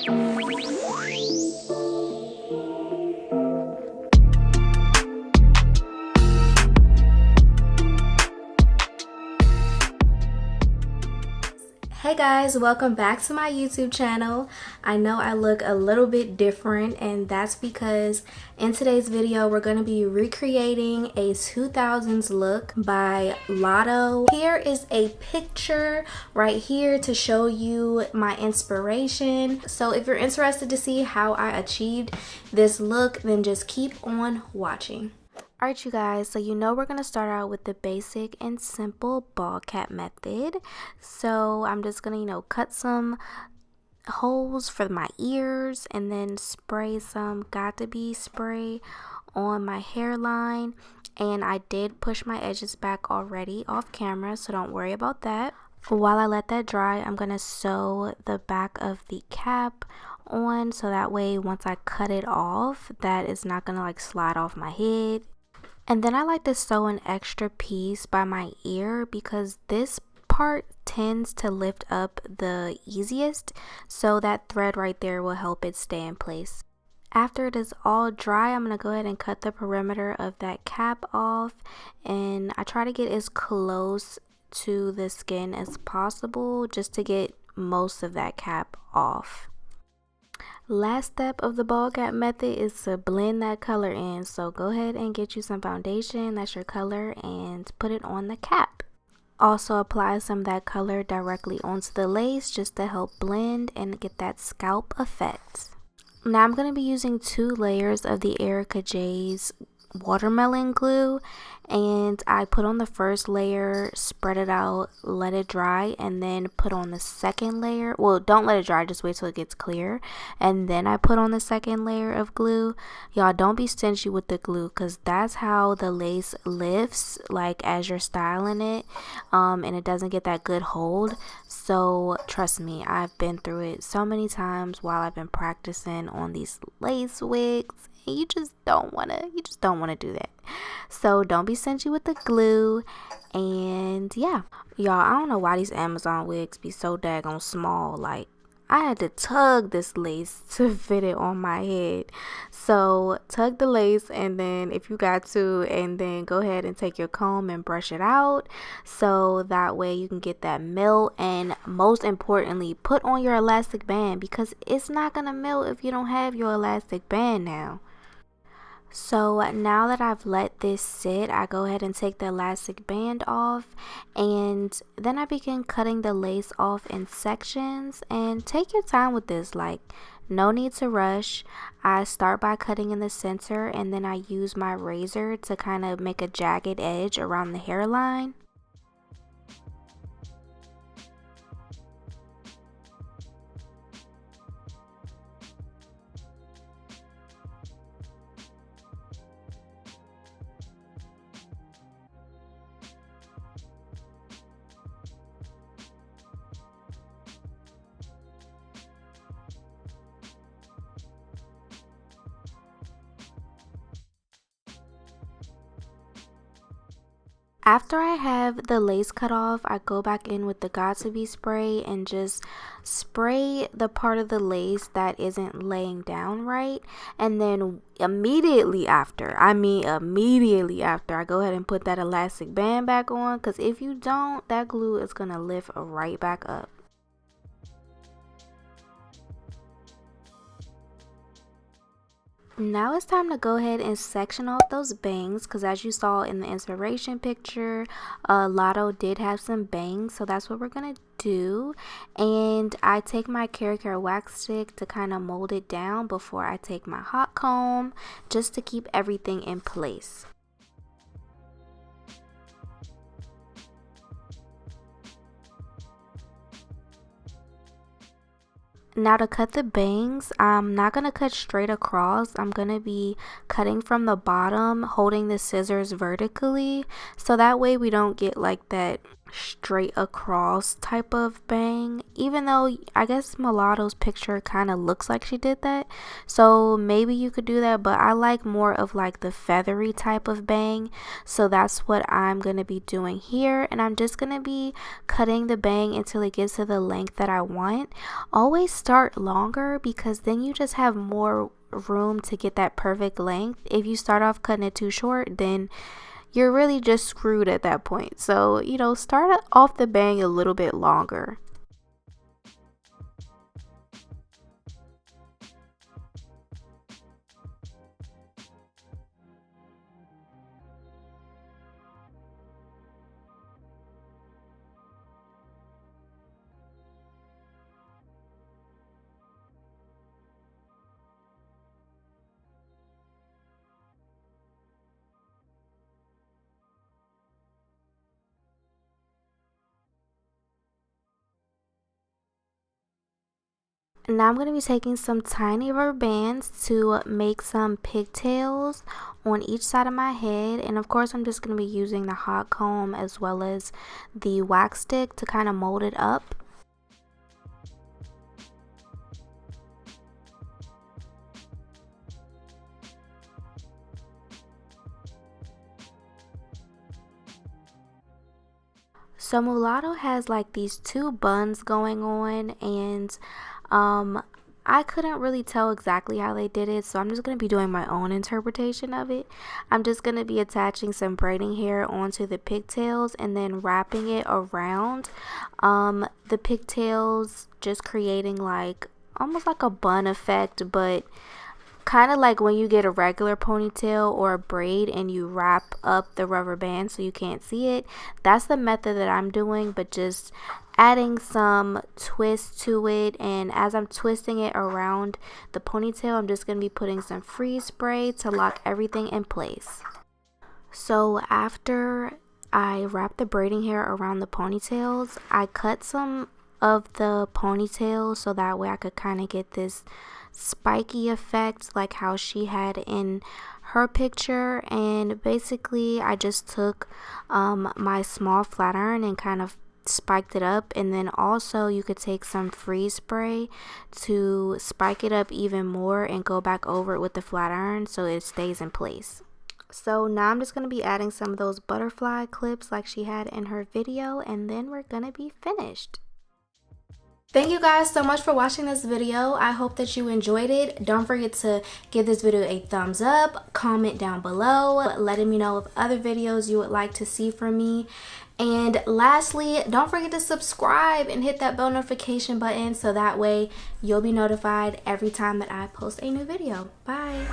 Hey guys, welcome back to my YouTube channel. I know I look a little bit different, and that's because in today's video we're going to be recreating a 2000s look by Latto. Here is a picture right here to show you my inspiration. So if you're interested to see how I achieved this look, then just keep on watching. Alright you guys, so you know we're going to start out with the basic and simple ball cap method. So I'm just going to, cut some holes for my ears and then spray some got-to-be spray on my hairline. And I did push my edges back already off camera, so don't worry about that. While I let that dry, I'm going to sew the back of the cap on so that way once I cut it off, that is not going to slide off my head. And then I like to sew an extra piece by my ear because this part tends to lift up the easiest, so that thread right there will help it stay in place. After it is all dry, I'm going to go ahead and cut the perimeter of that cap off, and I try to get as close to the skin as possible just to get most of that cap off. Last step of the ball cap method is to blend that color in, so go ahead and get you some foundation, that's your color, and put it on the cap. Also apply some of that color directly onto the lace just to help blend and get that scalp effect. Now I'm going to be using 2 layers of the Erica J's watermelon glue, and I put on the first layer, spread it out, let it dry, and then put on the second layer. Well, don't let it dry, just wait till it gets clear, and then I put on the second layer of glue. Y'all, don't be stingy with the glue because that's how the lace lifts as you're styling it, and it doesn't get that good hold. So trust me, I've been through it so many times while I've been practicing on these lace wigs. You just don't want to do that. So don't be stingy with the glue. And yeah, y'all, I don't know why these Amazon wigs be so daggone small. I had to tug this lace to fit it on my head. So tug the lace, and then if you got to, and then go ahead and take your comb and brush it out so that way you can get that melt. And most importantly, put on your elastic band because it's not gonna melt if you don't have your elastic band now. So now that I've let this sit, I go ahead and take the elastic band off, and then I begin cutting the lace off in sections. And take your time with this, no need to rush. I start by cutting in the center, and then I use my razor to kind of make a jagged edge around the hairline. After I have the lace cut off, I go back in with the got-to-be spray and just spray the part of the lace that isn't laying down right. And then immediately after, I go ahead and put that elastic band back on, because if you don't, that glue is going to lift right back up. Now it's time to go ahead and section off those bangs, because as you saw in the inspiration picture, Latto did have some bangs, so that's what we're gonna do. And I take my Care wax stick to kind of mold it down before I take my hot comb, just to keep everything in place. Now to cut the bangs, I'm not going to cut straight across. I'm going to be cutting from the bottom, holding the scissors vertically, so that way we don't get that straight across type of bang, even though I guess Mulatto's picture kind of looks like she did that, so maybe you could do that, but I like more of like the feathery type of bang, so that's what I'm gonna be doing here. And I'm just gonna be cutting the bang until it gets to the length that I want. Always start longer because then you just have more room to get that perfect length. If you start off cutting it too short, then you're really just screwed at that point. So, you know, start off the bang a little bit longer. Now I'm going to be taking some tiny rubber bands to make some pigtails on each side of my head, and of course I'm just going to be using the hot comb as well as the wax stick to kind of mold it up. So Mulatto has like these two buns going on, and I couldn't really tell exactly how they did it, so I'm just going to be doing my own interpretation of it. I'm just going to be attaching some braiding hair onto the pigtails and then wrapping it around the pigtails, just creating like almost like a bun effect, but kind of like when you get a regular ponytail or a braid and you wrap up the rubber band so you can't see it. That's the method that I'm doing, but just adding some twist to it. And as I'm twisting it around the ponytail, I'm just going to be putting some freeze spray to lock everything in place. So after I wrap the braiding hair around the ponytails, I cut some of the ponytail so that way I could kind of get this spiky effect like how she had in her picture. And basically I just took my small flat iron and kind of spiked it up, and then also you could take some freeze spray to spike it up even more and go back over it with the flat iron so it stays in place. So now I'm just going to be adding some of those butterfly clips like she had in her video, and then we're going to be finished. Thank you guys so much for watching this video. I hope that you enjoyed it. Don't forget to give this video a thumbs up, comment down below, letting me know of other videos you would like to see from me. And lastly, don't forget to subscribe and hit that bell notification button so that way you'll be notified every time that I post a new video. Bye.